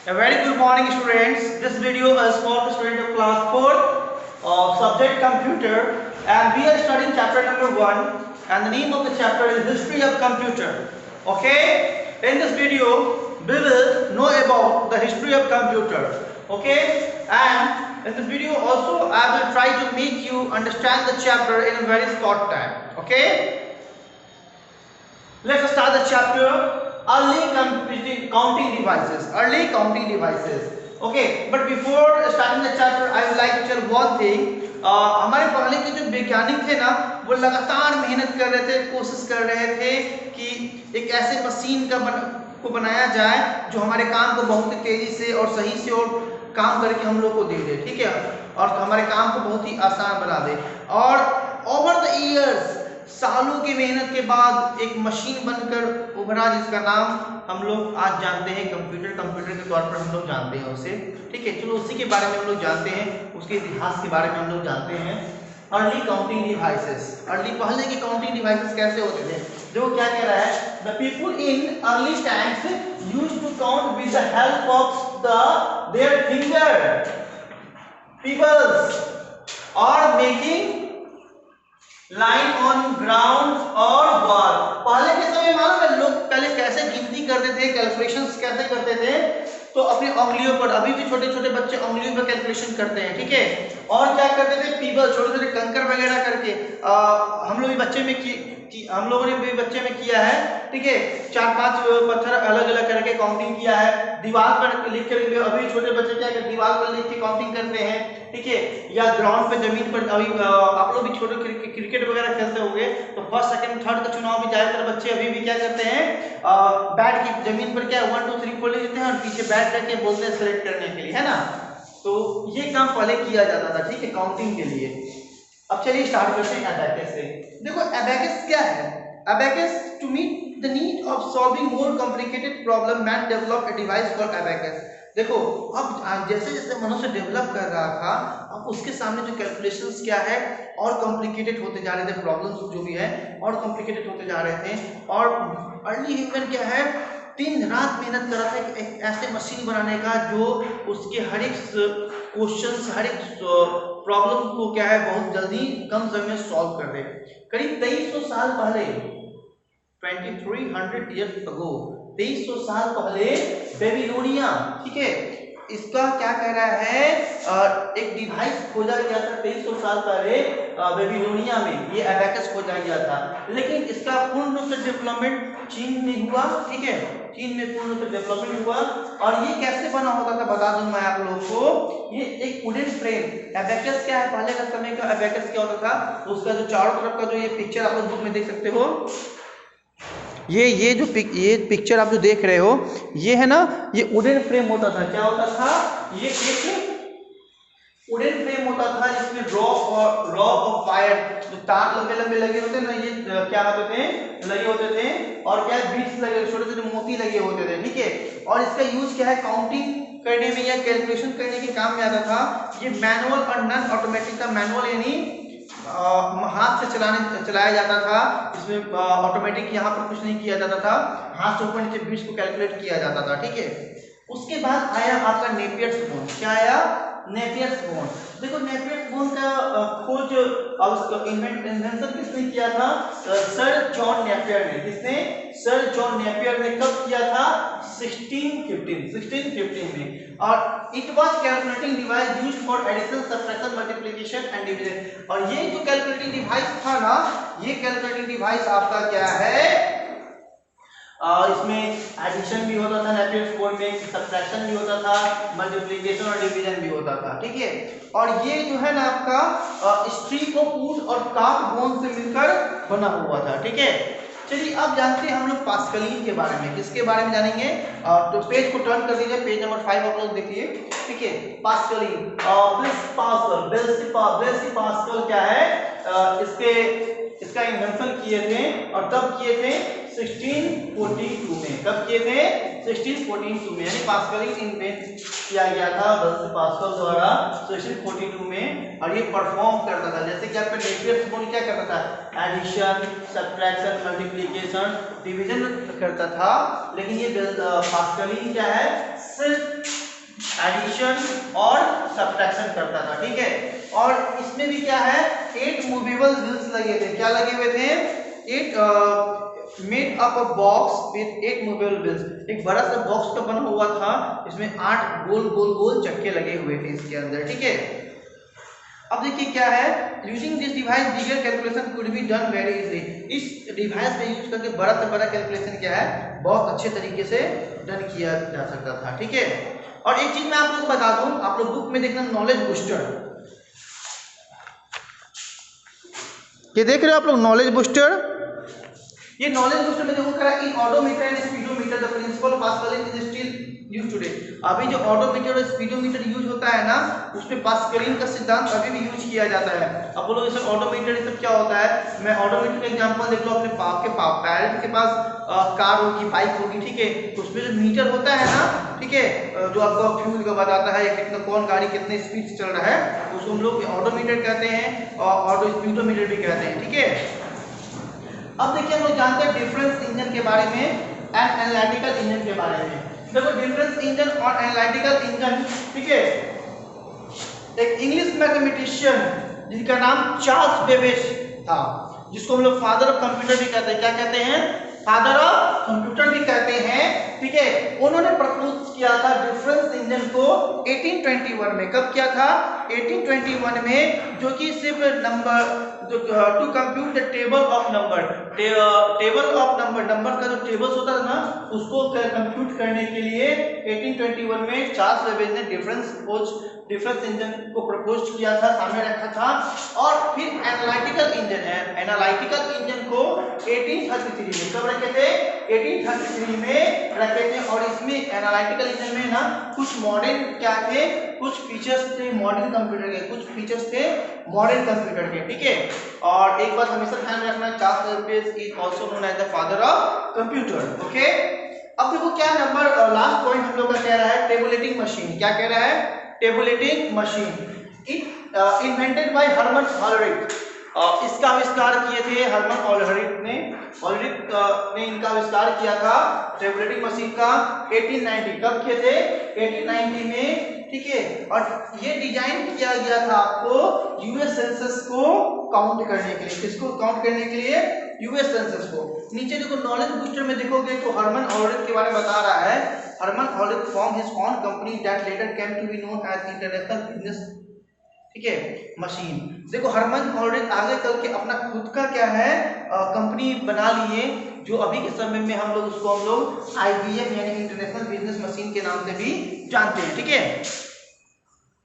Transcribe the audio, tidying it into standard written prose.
A very good morning, students. This video is for the student of class 4 of subject computer, and we are studying chapter number 1, and the name of the chapter is history of computer. Okay, in this video we will know about the history of computer. Okay, and in this video also I will try to make you understand the chapter in a very short time. Okay, let's start the chapter. Early counting devices. Early counting devices. Okay, but before starting the chapter, I would like to tell one thing. हमारे पहले के जो वैज्ञानिक थे ना, वो लगातार मेहनत कर रहे थे, कोशिश कर रहे थे कि एक ऐसे मशीन को बनाया जाए जो हमारे काम को बहुत ही तेजी से और सही से और काम करके हम लोग को दे दे, ठीक है, और हमारे काम को बहुत ही आसान बना दे। और ओवर द इयर्स, सालों की मेहनत के बाद एक मशीन बनकर उभरा जिसका नाम हम लोग आज जानते हैं कंप्यूटर। कंप्यूटर के तौर पर हम लोग जानते हैं उसे, ठीक है। चलो उसी के बारे में हम लोग जानते हैं, उसके इतिहास के बारे में हम लोग जानते हैं। Early counting devices. पहले के काउंटिंग डिवाइसेस कैसे होते थे? जो क्या कह रहा है, the people in early times used to count with the help of their finger, peoples, और मेकिंग लाइन ऑन ग्राउंड और वॉल। पहले के समय मालूम है लोग पहले कैसे गिनती करते थे, कैलकुलेशंस कैसे करते थे? तो अपनी उंगलियों पर, अभी भी छोटे छोटे बच्चे उंगलियों पर कैलकुलेशन करते हैं, ठीक है। और क्या करते थे? पीबल, छोटे छोटे कंकर वगैरह करके हम लोग भी बच्चे में हम लोगों ने भी बच्चे में किया है, ठीक है। 4-5 पत्थर अलग अलग करके काउंटिंग किया है। दीवार पर लिख कर, अभी छोटे बच्चे क्या करते, दीवार पर लिख के काउंटिंग करते हैं, ठीक है। या ग्राउंड पे, जमीन पर, अभी आप लोग भी छोटे क्रिकेट वगैरह खेलते होंगे तो फर्स्ट सेकंड थर्ड का चुनाव में ज्यादातर बच्चे अभी भी क्या करते हैं, बैट की जमीन पर क्या 1 2 3 4 लिख देते हैं और पीछे बैट करके बोलते हैं सेलेक्ट करने के लिए, है ना। तो ये काम पहले किया जाता था, ठीक है, काउंटिंग के लिए। अब चलिए स्टार्ट करते हैं अबैकस से। देखो अबैकस क्या है? Abacus, to meet the need of solving more complicated problem, man develop a device called abacus. देखो अब जैसे जैसे मनुष्य डेवलप कर रहा था, अब उसके सामने जो कैलकुलेशंस क्या है और कॉम्प्लिकेटेड होते जा रहे थे, प्रॉब्लम्स जो भी है और कॉम्प्लिकेटेड होते जा रहे थे। और अर्ली ह्यूमन क्या है, दिन रात मेहनत कर रहा था एक ऐसे मशीन बनाने का जो उसके हर एक क्वेश्चंस, हर एक प्रॉब्लम को क्या है बहुत जल्दी कम समय में सॉल्व कर दे। करीब 2300 साल पहले, 2300 years ago, 2300 साल पहले बेबीलोनिया, ठीक है, इसका क्या कह रहा है, एक डिवाइस खोजा गया था 2300 साल पहले बेबीलोनिया में, ये अबैकस खोजा गया था। लेकिन इसका पूर्ण रूप से डेवलपमेंट चीन में हुआ, ठीक है, चीन में पूर्ण रूप से डेवलपमेंट हुआ। और ये कैसे बना होता था बता दूं मैं आप लोगों को। ये एक वुडन फ्रेम, अबैकस क्या है, पहले का समय का अबैकस क्या होता था, तो उसका जो चारों तरफ का जो ये पिक्चर आप लोग बुक में देख सकते हो, ये पिक्चर आप जो देख रहे हो, ये है ना, ये वुडन फ्रेम होता था। क्या होता था? ये एक वुडन फ्रेम होता था जिसमें रॉड और वायर, जो तार लंबे लंबे लगे होते ना, ये क्या होते थे, लगे होते थे, और क्या बीट्स लगे, छोटे छोटे मोती लगे होते थे, ठीक है। और इसका यूज क्या है, काउंटिंग करने में या कैलकुलेशन करने के काम में आता था। ये मैनुअल और नॉन ऑटोमेटिक था। मैनुअल यानी हाथ से चलाया जाता था, इसमें ऑटोमेटिक यहाँ पर कुछ नहीं किया जाता था, हाथ से ऊपर नीचे बीट्स को कैलकुलेट किया जाता था, ठीक है। उसके बाद आया आपका नेपियर्स बोन। क्या आया? Napier's bone. देखो नेपियर्स बोन का खोज और उसका इन्वेंशन किसने किया था? सर जॉन नेपियर ने। किसने? सर जॉन नेपियर ने। कब किया था? 1615 में। और it was calculating device used for addition, subtraction, multiplication and division. और ये जो कैलकुलेटिंग डिवाइस था ना, ये कैलकुलेटिंग डिवाइस आपका क्या है, इसमें एडिशन भी होता था नेपियर्स बोन में, सब्ट्रैक्शन भी होता था, मल्टीप्लिकेशन और डिवीजन भी होता था, ठीक है। और ये जो है ना आपका स्ट्रीक ऑफ वुड और कार्ब बोन से मिलकर बना हुआ था, ठीक है। चलिए अब जानते हैं हम लोग पास्कलिन के बारे में। किसके बारे में जानेंगे? तो पेज को टर्न कर दीजिए, पेज नंबर 5 आप लोग देखिए, ठीक है। पास्कलिन, ब्लेसी पास्कल क्या है, इसका इन्वेंशन किए थे, और तब किए थे 1642 में। कब किए थे? 1642 में, यानी पास्कलिन इन्वेंट किया गया था ब्लेसी पास्कल द्वारा 1642 में। और ये परफॉर्म करता था, जैसे कि आपका नेपियर्स बोन क्या करता था, एडिशन, सब्ट्रैक्शन, मल्टीप्लिकेशन, डिवीजन करता था। लेकिन ये पास्कलिन क्या है, सिर्फ एडिशन और सब्ट्रैक्शन करता था, ठीक है। और इसमें भी क्या है, 8 मूवेबल व्हील्स लगे थे। क्या लगे हुए थे? 8 made up a box with 8 movable wheels. एक बड़ा सा बॉक्स का बना हुआ था, इसमें 8 गोल गोल गोल चक्के लगे हुए थे इसके अंदर, ठीक है। अब देखिए क्या है, using this device bigger calculation could be done very easily. इस डिवाइस में यूज करके बड़ा से बड़ा कैलकुलेशन क्या है, बहुत अच्छे तरीके से डन किया जा सकता था, ठीक है। और एक चीज मैं आप लोग को बता दूं, आप लोग बुक में देखना नॉलेज बूस्टर, ये देख रहे हो आप लोग नॉलेज बूस्टर। ये नॉलेज बूस्टर में देखो करा in odometer and speedometer the principle of Pascaline is still used today. अभी जो ऑडोमीटर और स्पीडोमीटर यूज होता है ना, उसमें पास्कलिन का सिद्धांत अभी भी यूज किया जाता है। अब बोलो जैसे ऑडोमीटर सब क्या होता है, मैं ऑडोमीटर का एग्जांपल देख लो, अपने पेरेंट्स के पास कार होगी, बाइक होगी, ठीक है, तो उसमें जो मीटर होता है ना, ठीक है, जो आपका फ्यूल का बताता है कितना कौन गाड़ी कितने स्पीड से चल रहा है, उसको हम लोग ऑडोमीटर कहते हैं और ऑटो स्पीडोमीटर भी कहते हैं, ठीक है। अब देखिए हम लोग जानते हैं डिफरेंस इंजन के बारे में एंड एनालिटिकल इंजन के बारे में। देखो डिफरेंस इंजन और एनालिटिकल इंजन, ठीक है, एक इंग्लिश मैथमेटिशियन जिनका नाम चार्ल्स बेबेज था, जिसको हम लोग फादर ऑफ कंप्यूटर भी कहते हैं। क्या कहते हैं? फादर ऑफ कंप्यूटर भी कहते हैं, ठीक है। उन्होंने प्रपोज किया था डिफरेंस इंजन को 1821 में। कब किया था? 1821 में, जो कि सिर्फ number two compute the table of number, table of number का जो टेबल्स होता है ना, उसको कंप्यूट करने के लिए 1821 में चार्ल्स बेबेज ने डिफरेंस इंजन को प्रपोज किया था, सामने रखा था। और फिर एनालिटिकल इंजन है, एनालिटिकल इंजन को 1833 में, कब रखे थे? 1833 में रखे थे। और इसमें एनालिटिकल इंजन में ना कुछ मॉडर्न क्या थे, कुछ फीचर्स थे मॉडर्न कंप्यूटर के, कुछ फीचर्स थे मॉडर्न कंप्यूटर के, ठीक है। और एक बात हमेशा ध्यान रखना, Charles Babbage is also known as the father of computer, okay. अब देखो क्या नंबर लास्ट पॉइंट हम लोग का कह रहा है, टेबुलेटिंग मशीन। क्या कह रहा है? Tabulating machine it invented by Herman Hollerith. इसका आविष्कार किए थे हर्मन हॉलरिक ने इनका आविष्कार किया था टेबुलेटिंग मशीन का 1890। कब किए थे? 1890 में, ठीक है। और ये डिजाइन किया गया था आपको यूएस सेंसस को काउंट करने के लिए। किसको काउंट करने के लिए? यूएस सेंसस को। नीचे देखो नॉलेज बूस्टर में देखोगे तो हर्मन हॉलरिक के बारे में बता रहा है। Herman Hollerith form his own company that later came to be known as international business, ठीक है, मशीन। देखो हर्मन हॉलरिक आगे चल के अपना खुद का क्या है कंपनी बना लिए, जो अभी के समय में हम लोग उसको IBM यानी इंटरनेशनल बिजनेस मशीन के नाम से भी जानते हैं, ठीक है।